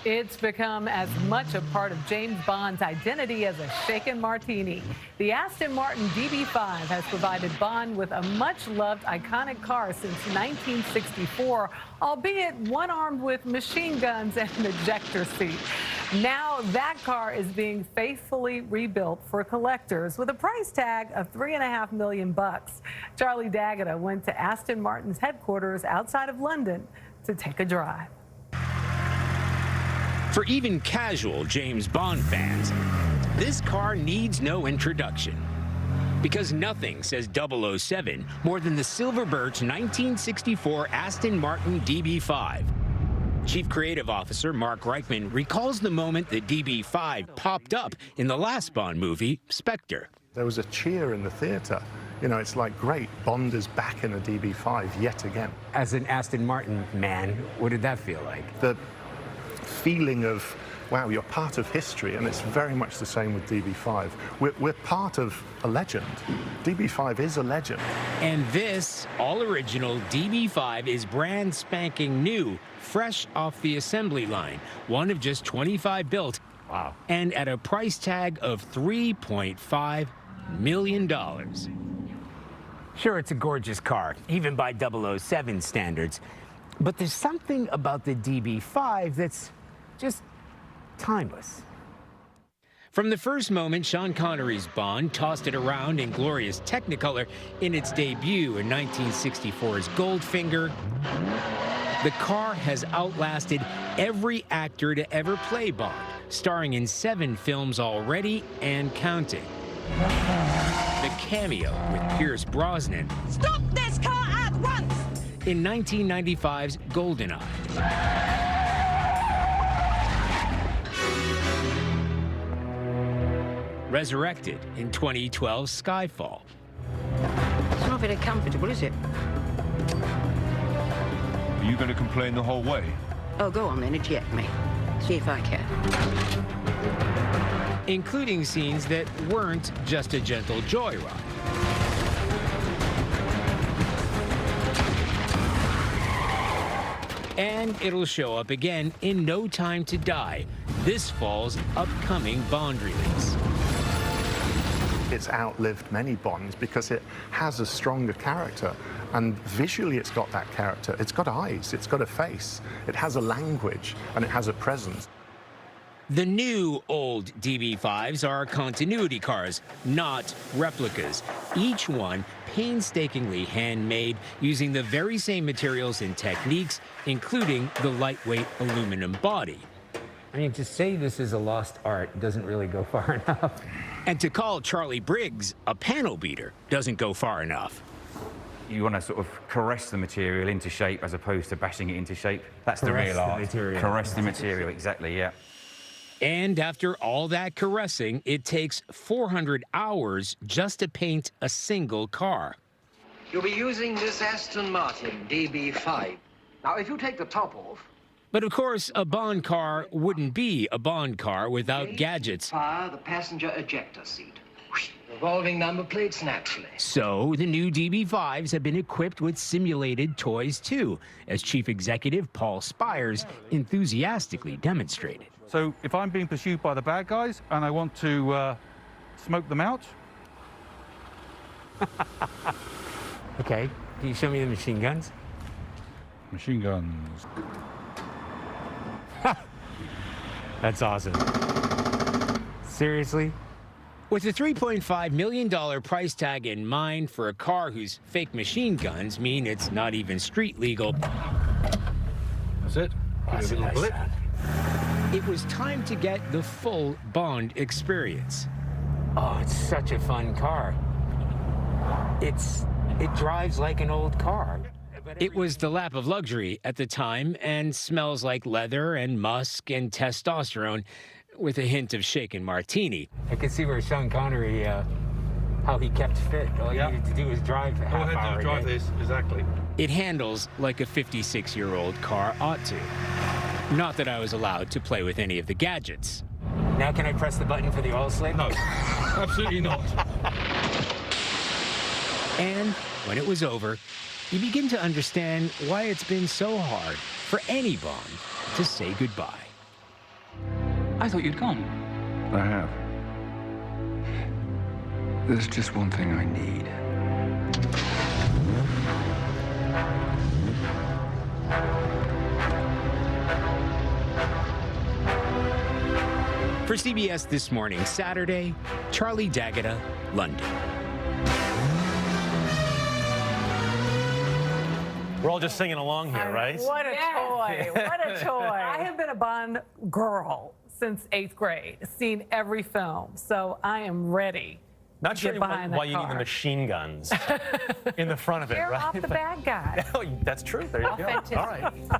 It's become as much a part of James Bond's identity as a shaken martini. The Aston Martin DB5 has provided Bond with a much-loved iconic car since 1964, albeit one armed with machine guns and an ejector seat. Now that car is being faithfully rebuilt for collectors with a price tag of $3.5 million. Charlie D'Agata went to Aston Martin's headquarters outside of London to take a drive. For even casual James Bond fans, this car needs no introduction. Because nothing says 007 more than the silver birch 1964 Aston Martin DB5. Chief Creative Officer Mark Reichman recalls the moment the DB5 popped up in the last Bond movie, Spectre. There was a cheer in the theater. You know, it's like, great, Bond is back in a DB5 yet again. As an Aston Martin man, what did that feel like? The feeling of, wow, you're part of history, and it's very much the same with DB5. We're part of a legend. DB5 is a legend. And this all-original DB5 is brand spanking new, fresh off the assembly line, one of just 25 built. Wow. And at a price tag of $3.5 million. Sure, it's a gorgeous car, even by 007 standards. But there's something about the DB5 that's just timeless. From the first moment Sean Connery's Bond tossed it around in glorious Technicolor in its debut in 1964's Goldfinger, the car has outlasted every actor to ever play Bond, starring in 7 films already and counting. The cameo with Pierce Brosnan. Stop this car at once! In 1995's GoldenEye. Resurrected in 2012's Skyfall. It's not very comfortable, is it? Are you going to complain the whole way? Oh, go on then, eject me. See if I can. Including scenes that weren't just a gentle joyride. And it'll show up again in No Time to Die, this fall's upcoming Bond release. It's outlived many Bonds because it has a stronger character, and visually it's got that character. It's got eyes, it's got a face, it has a language, and it has a presence. The new old DB5s are continuity cars, not replicas. Each one painstakingly handmade using the very same materials and techniques, including the lightweight aluminum body. I mean, to say this is a lost art doesn't really go far enough. And to call Charlie Briggs a panel beater doesn't go far enough. You want to sort of caress the material into shape as opposed to bashing it into shape. That's the real art. Material. Caress the material, exactly, yeah. And after all that caressing, it takes 400 hours just to paint a single car. You'll be using this Aston Martin DB5. Now, if you take the top off... But of course, a Bond car wouldn't be a Bond car without gadgets. Fire the passenger ejector seat. Revolving number plates, naturally. So the new DB5s have been equipped with simulated toys too, as Chief Executive Paul Spires enthusiastically demonstrated. So if I'm being pursued by the bad guys and I want to smoke them out. Okay, can you show me the machine guns? Machine guns. That's awesome. Seriously? With a $3.5 million price tag in mind for a car whose fake machine guns mean it's not even street legal. That's it. That's a nice sound. It was time to get the full Bond experience. Oh, it's such a fun car. It drives like an old car. It was the lap of luxury at the time and smells like leather and musk and testosterone with a hint of shaken martini. I can see where Sean Connery, how he kept fit. All you needed to do was drive a half hour. Drive this, exactly. It handles like a 56-year-old car ought to. Not that I was allowed to play with any of the gadgets. Now can I press the button for the oil slick? No, absolutely not. And when it was over, you begin to understand why it's been so hard for any Bond to say goodbye. I thought you'd gone. I have. There's just one thing I need. For CBS This Morning, Saturday, Charlie D'Agata, London. We're all just singing along here, right? What a toy. What a toy. I have been a Bond girl since 8th grade, seen every film, so I am ready. Not sure behind why that you need the car. machine guns in the front of it, Scare right? off the bad guy. Oh, that's true. There you go. Authenticity. All right.